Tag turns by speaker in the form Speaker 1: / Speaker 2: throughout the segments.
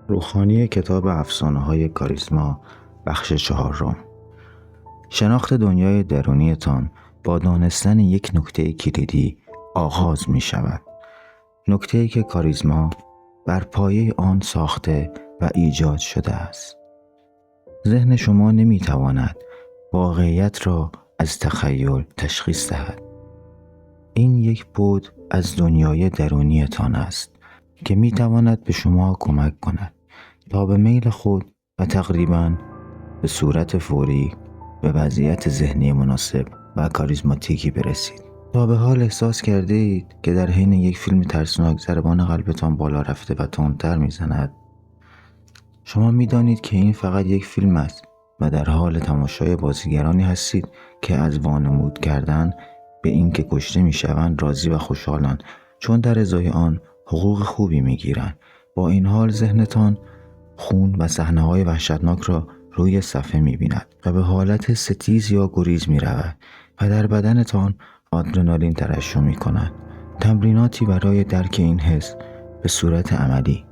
Speaker 1: روخانی کتاب افسانه‌های کاریزما بخش 4. شناخت دنیای درونیتان با دانستن یک نکته کلیدی آغاز می شود. نکته‌ای که کاریزما بر پایه آن ساخته و ایجاد شده است. ذهن شما نمی تواند واقعیت را از تخیل تشخیص دهد. این یک بعد از دنیای درونیتان است که می تواند به شما کمک کند تا به میل خود و تقریباً به صورت فوری به وضعیت ذهنی مناسب و کاریزماتیکی برسید. تا به حال احساس کرده اید که در حین یک فیلم ترسناک ضربان قلبتان بالا رفته و تندتر میزند؟ شما میدانید که این فقط یک فیلم است و در حال تماشای بازیگرانی هستید که از وانمود کردن به اینکه کشته میشوند راضی و خوشحالند، چون در ازای آن حقوق خوبی میگیرند. با این حال ذهنتان خون و صحنه‌های وحشتناک را روی صفحه می‌بیند و به حالت ستیز یا گریز می‌رود و در بدنتان آدرنالین ترشح می‌کند. تمریناتی برای درک این حس به صورت عملی.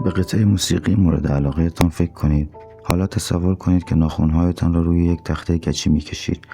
Speaker 1: به قطعه موسیقی مورد علاقه‌تان فکر کنید. حالا تصور کنید که ناخن‌هایتان را روی یک تخته گچی می‌کشید.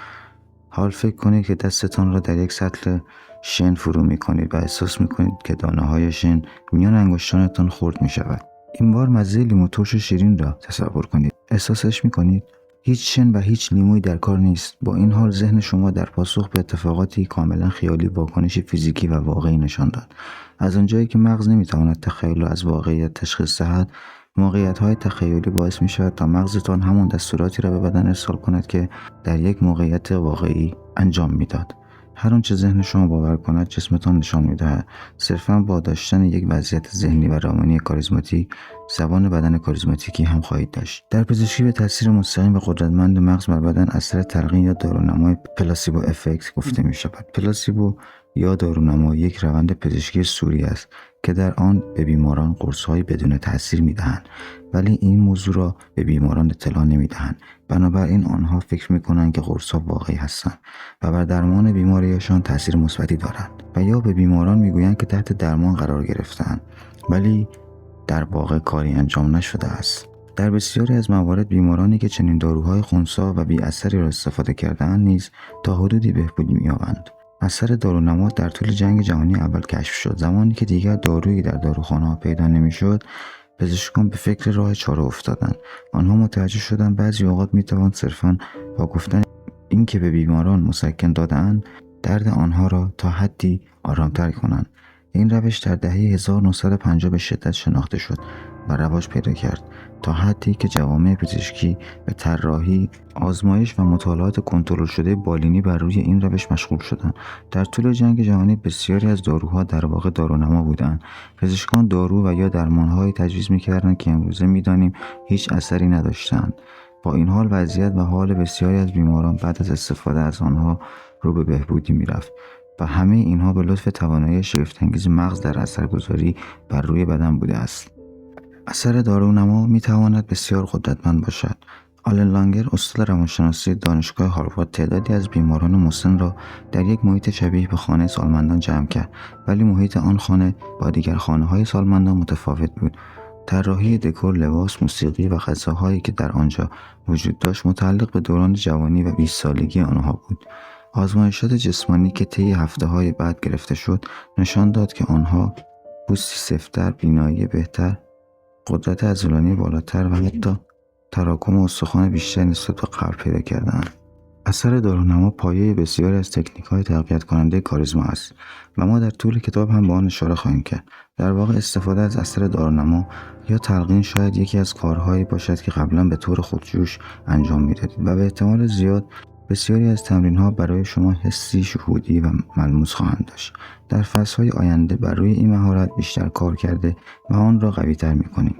Speaker 1: حال فکر کنید که دستتان را در یک سطل شن فرو می‌کنید و احساس می‌کنید که دانه‌های شن میان انگشتانتان خرد می‌شود. این بار مزه لیمو ترش شیرین را تصور کنید. احساسش می‌کنید؟ هیچ شن و هیچ لیمویی در کار نیست. با این حال ذهن شما در پاسخ به اتفاقاتی کاملا خیالی واکنش فیزیکی و واقعی نشان داد. از آنجایی که مغز نمی‌تواند تخیل را از واقعیت تشخیص دهد، موقعیت‌های تخیلی باعث می‌شود تا مغزتان همون دستوراتی را به بدن ارسال کند که در یک موقعیت واقعی انجام می‌داد. هر آنچه ذهن شما باور کند جسمتان نشان می‌دهد. صرفاً با داشتن یک وضعیت ذهنی و روانی کاریزماتیک، زبان بدن کاریزماتیکی هم خواهید داشت. در پزشکی به تاثیر مستقیم و قدرتمند مغز بر بدن اثر تلقین یا دارونمای پلاسیبو افکت گفته می‌شود. پلاسیبو یا دارونما یک روند پزشکی سوری است که در آن به بیماران قرص‌های بدون تاثیر می‌دهند، ولی این موضوع را به بیماران اطلاع نمی‌دهند. بنابراین آنها فکر می‌کنند که قرص‌ها واقعی هستند و بر درمان بیماریشان تاثیر مثبتی دارند و یا به بیماران می‌گویند که تحت درمان قرار گرفتند، ولی در واقع کاری انجام نشده است. در بسیاری از موارد بیمارانی که چنین داروهای خنثی و بی اثری را استفاده کرده‌اند نیز تا حدودی بهبودی می‌یابند. اثر دارونما در طول جنگ جهانی اول کشف شد. زمانی که دیگر دارویی در داروخانه‌ها پیدا نمی‌شد، پزشکان به فکر راه چاره افتادند. آنها متوجه شدند بعضی اوقات می‌توان صرفاً با گفتن اینکه به بیماران مسکن داده‌اند درد آنها را تا حدی آرام‌تر کنند. این روش در دهه 1950 به شدت شناخته شد و رواج پیدا کرد تا حدی که جوامع پزشکی به طراحی، آزمایش و مطالعات کنترل شده بالینی بر روی این روش مشغول شدند. در طول جنگ جهانی بسیاری از داروها در واقع دارونما بودند. پزشکان دارو و یا درمان‌هایی تجویز می‌کردند که امروزه می‌دانیم هیچ اثری نداشتند. با این حال وضعیت و حال بسیاری از بیماران بعد از استفاده از آنها رو به بهبودی می‌رفت و همه اینها به لطف توانایی شگفت‌انگیز مغز در اثرگذاری بر روی بدن بوده است. اثر دارونما می‌تواند بسیار قدرتمند باشد. آلن لانگر، استاد روانشناسی دانشگاه هاروارد، تعدادی از بیماران مسن را در یک محیط شبیه به خانه سالمندان جمع کرد، ولی محیط آن خانه با دیگر خانه‌های سالمندان متفاوت بود. طراحی دکور، لباس، موسیقی و غذاهایی که در آنجا وجود داشت متعلق به دوران جوانی و 20 سالگی آنها بود. آزمایشات جسمانی که طی هفته‌های بعد گرفته شد نشان داد که آنها پوستی سفت‌تر، بینایی بهتر، قدرت عضلانی بالاتر و حتی تراکم استخوان بیشتر نسبت به قبل پیدا کردند. اثر دارونما پایه بسیاری از تکنیک‌های تقویت کننده کاریزما است و ما در طول کتاب هم به آن اشاره خواهیم کرد. در واقع استفاده از اثر دارونما یا تلقین شاید یکی از کارهایی باشد که قبلا به طور خودجوش انجام می‌دادید و به احتمال زیاد بسیاری از تمرین‌ها برای شما حسی شهودی و ملموس خواهند داشت. در فصل‌های آینده بر روی این مهارت بیشتر کار کرده و آن را قوی‌تر می‌کنیم.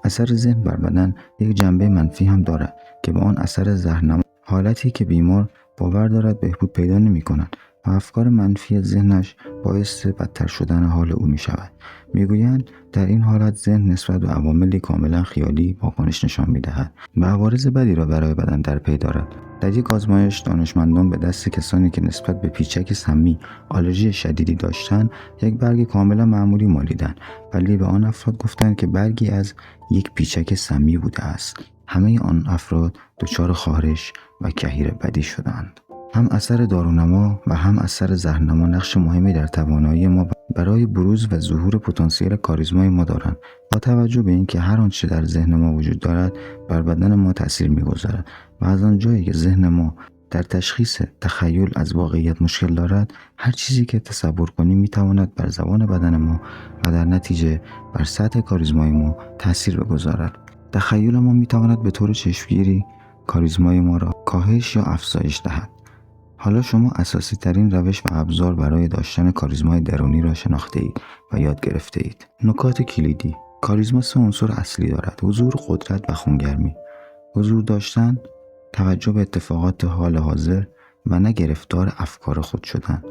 Speaker 1: اثر ذهن بر بدن یک جنبه منفی هم دارد که به آن اثر زهرنما، حالتی که بیمار باور دارد بهبود پیدا نمی‌کند و افکار منفی ذهنش باعث بدتر شدن حال او می شود. میگویند در این حالت ذهن نسبت به عواملی کاملا خیالی واکنش نشان می دهد و عوارض بدی را برای بدن در پی دارد. در یک آزمایش دانشمندان به دست کسانی که نسبت به پیچک سمی آلرژی شدیدی داشتند یک برگ کاملا معمولی مالیدند، ولی به آن افراد گفتند که برگی از یک پیچک سمی بوده است. همه آن افراد دچار خارش و کهیر بدی شدند. هم اثر دارونما و هم اثر زهرنما نقش مهمی در توانایی ما برای بروز و ظهور پتانسیل کاریزمای ما دارند. با توجه به اینکه هر آنچه در ذهن ما وجود دارد بر بدن ما تاثیر می‌گذارد و از آنجایی که ذهن ما در تشخیص تخیل از واقعیت مشکل دارد، هر چیزی که تصور کنیم می‌تواند بر زبان بدن ما و در نتیجه بر سطح کاریزمای ما تاثیر بگذارد. تخیل ما می‌تواند به طور چشمگیری کاریزمای ما را کاهش یا افزایش دهد. حالا شما اساسی ترین روش و ابزار برای داشتن کاریزمای درونی را شناخته اید و یاد گرفته اید. نکات کلیدی: کاریزما 3 عنصر اصلی دارد: حضور، قدرت و خونگرمی. حضور داشتن، توجه به اتفاقات حال حاضر و نه گرفتار افکار خود شدن،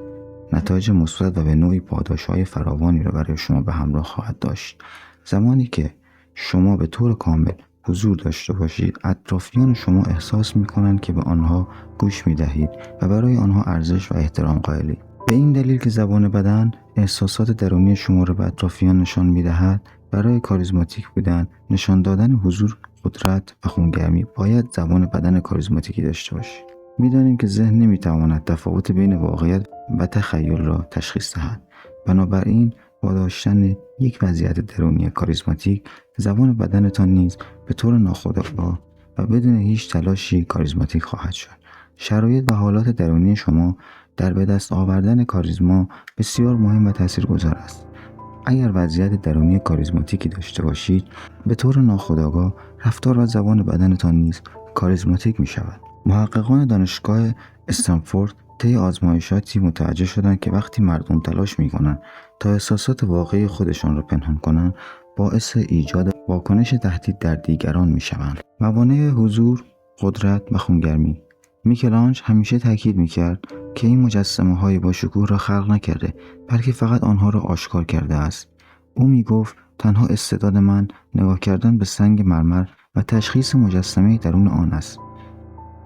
Speaker 1: نتایج مثبت و به نوعی پاداش‌های فراوانی را برای شما به همراه خواهد داشت. زمانی که شما به طور کامل حضور داشته باشید، اطرافیان شما احساس می‌کنند که به آنها گوش می‌دهید و برای آنها ارزش و احترام قائلید. به این دلیل که زبان بدن احساسات درونی شما را به اطرافیان نشان می‌دهد. برای کاریزماتیک بودن، نشان دادن حضور، قدرت و خونگرمی باید زبان بدن کاریزماتیکی داشته باشید. می‌دانیم که ذهن نمی‌تواند تفاوت بین واقعیت و تخیل را تشخیص دهد. بنابراین با داشتن یک وضعیت درونی کاریزماتیک، زبان بدنتان نیز به طور ناخودآگاه و بدون هیچ تلاشی کاریزماتیک خواهد شد. شرایط و حالات درونی شما در به دست آوردن کاریزما بسیار مهم و تاثیرگذار است. اگر وضعیت درونی کاریزماتیکی داشته باشید، به طور ناخودآگاه رفتار و زبان بدنتان نیز کاریزماتیک می شود. محققان دانشگاه استنفورد طی آزمایشاتی متوجه شدند که وقتی مردم تلاش می‌کنند تا احساسات واقعی خودشان را پنهان کنند، باعث ایجاد واکنش تهدید در دیگران می‌شوند. موانع حضور، قدرت و خونگرمی. میکلانج همیشه تاکید می‌کرد که این مجسمه‌های با شکوه را خلق نکرده، بلکه فقط آنها را آشکار کرده است. او میگفت تنها استعداد من نگاه کردن به سنگ مرمر و تشخیص مجسمه درون آن است.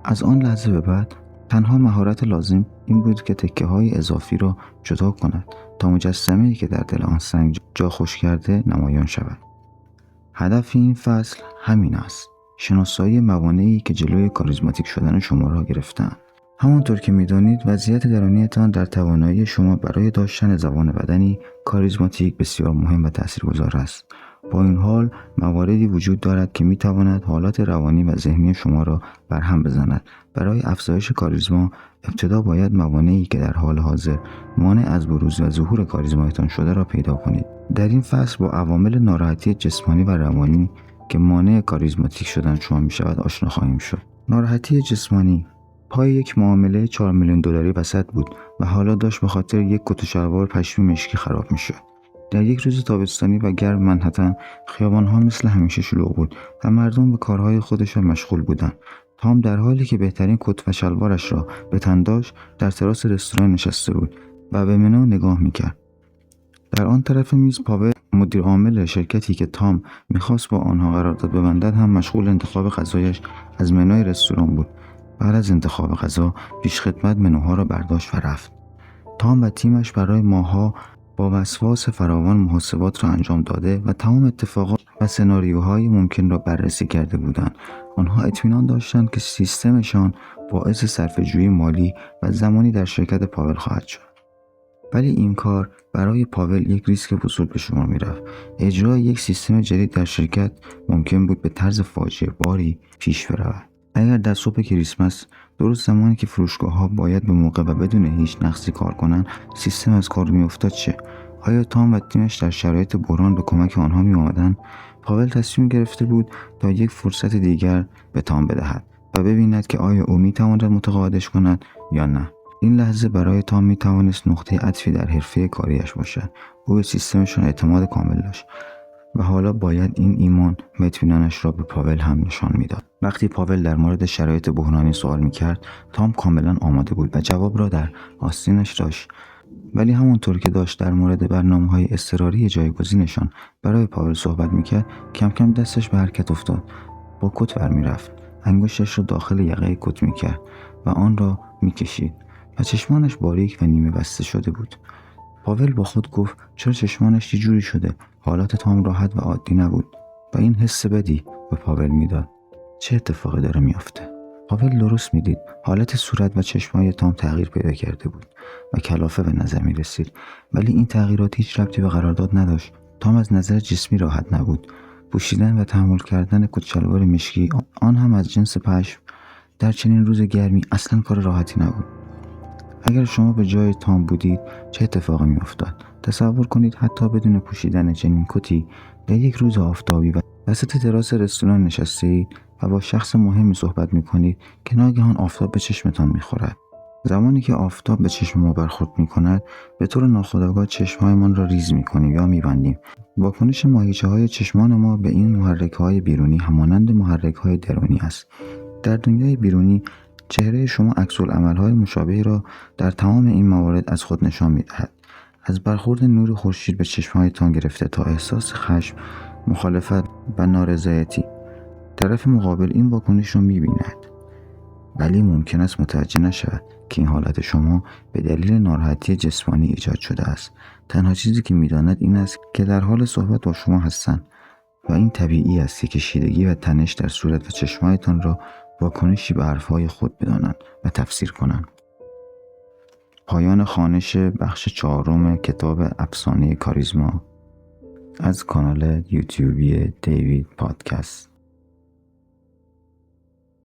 Speaker 1: از آن لحظه به بعد تنها مهارت لازم این بود که تکه‌های اضافی را جدا کند تا مجسمه‌ای که در دل آن سنگ جا خوش کرده نمایان شود. هدف این فصل همین است: شناسایی موانعی که جلوی کاریزماتیک شدن شما را گرفتند. همانطور که می‌دانید وضعیت درونیتان در توانایی شما برای داشتن زبان بدنی کاریزماتیک بسیار مهم و تاثیرگذار است. با این حال مواردی وجود دارد که می‌تواند حالات روانی و ذهنی شما را برهم بزند. برای افزایش کاریزما ابتدا باید موانعی که در حال حاضر مانع از بروز و ظهور کاریزمایتان شده را پیدا کنید. در این فصل با عوامل ناراحتی جسمانی و روانی که مانع کاریزماتیک شدن شما می‌شود آشنا خواهیم شد. ناراحتی جسمانی: پای یک معامله 4 میلیون دلاری وسط بود و حالا داشت به خاطر یک کت و شلوار پشمی مشکی خراب می‌شد. در یک روز تابستانی و گرم منهتن، خیابان‌ها مثل همیشه شلوغ بود و مردم به کارهای خودشان مشغول بودند. تام در حالی که بهترین کت و شلوارش را به تن داشت، در تراس رستوران نشسته بود و به منو نگاه می‌کرد. در آن طرف میز پاول، مدیر عامل شرکتی که تام می‌خواست با آنها قرارداد ببندد، هم مشغول انتخاب غذایش از منوی رستوران بود. بعد از انتخاب غذا، پیشخدمت منوها را برداشت و رفت. تام و تیمش برای ماه‌ها با وسواس فراوان محاسبات را انجام داده و تمام اتفاقات و سناریوهای ممکن را بررسی کرده بودند. آنها اطمینان داشتند که سیستمشان باعث صرفه‌جویی مالی و زمانی در شرکت پاول خواهد شد. ولی این کار برای پاول یک ریسک بزرگ به شمار می‌رفت. اجرای یک سیستم جدید در شرکت ممکن بود به طرز فاجعه باری پیش برود. اگر در صبح کریسمس، درست زمانی که فروشگاه‌ها باید به موقع و بدون هیچ نقصی کار کنند، سیستم از کار می‌افتاد چه؟ آیا تام و تیمش در شرایط بحران به کمک آنها می‌آمدند؟ پاول تصمیم گرفته بود تا یک فرصت دیگر به تام بدهد و ببیند که آیا او می‌تواند متقاعدش کند یا نه. این لحظه برای تام می‌توانست نقطه عطفی در حرفه کاریش باشد. او به سیستمشان اعتماد کامل داشت و حالا باید این ایمان و اطمینانش را به پاول هم نشان میداد. وقتی پاول در مورد شرایط بحرانی سوال میکرد، تام کاملا آماده بود و جواب را در آستینش داشت. ولی همونطور که داشت در مورد برنامه‌های اضطراری جایگزینشان برای پاول صحبت میکرد، کم کم دستش به حرکت افتاد. با کت برمیرفت، انگشتش را داخل یقه کت میکرد و آن را میکشید و چشمانش باریک و نیمه بسته شده بود. پاول با خود گفت چرا چشمانش یه جوری شده؟ حالات تام راحت و عادی نبود و این حس بدی به پاول میداد. چه اتفاقی داره میافته؟ پاول درست میدید. حالت صورت و چشمای تام تغییر پیدا کرده بود و کلافه به نظر می رسید، ولی این تغییرات هیچ ربطی به قرارداد نداشت. تام از نظر جسمی راحت نبود. پوشیدن و تحمل کردن کت شلوار مشکی، آن هم از جنس پشم، در چنین روز گرمی اصلا کار راحتی نبود. اگر شما به جای تام بودید چه اتفاقی می افتاد؟ تصور کنید حتی بدون پوشیدن چنین کتی در یک روز آفتابی و وسط تراس رستوران نشسته‌اید و با شخص مهمی صحبت می کنید که ناگهان آفتاب به چشمتان می خورد. زمانی که آفتاب به چشم ما برخورد می کند، به طور ناخودآگاه چشمهایمان را ریز می کنیم یا می بندیم. واکنش ماهیچه‌های چشمان ما به این محرک‌های بیرونی همانند محرک‌های درونی است. در دنیای بیرونی چهره شما عکس‌العمل‌های مشابهی را در تمام این موارد از خود نشان می‌دهد. از برخورد نور خورشید به چشم‌هایتان گرفته تا احساس خشم، مخالفت و نارضایتی. طرف مقابل این واکنش را می‌بیند، ولی ممکن است متوجه نشود که این حالت شما به دلیل ناراحتی جسمانی ایجاد شده است. تنها چیزی که می‌داند این است که در حال صحبت با شما هستند و این طبیعی است که کشیدگی و تنش در صورت و چشم‌هایتان را واکنشی به حرفهای خود بدانند و تفسیر کنند. پایان خوانش بخش 4 کتاب افسانه کاریزما از کانال یوتیوبی دیوید پادکست.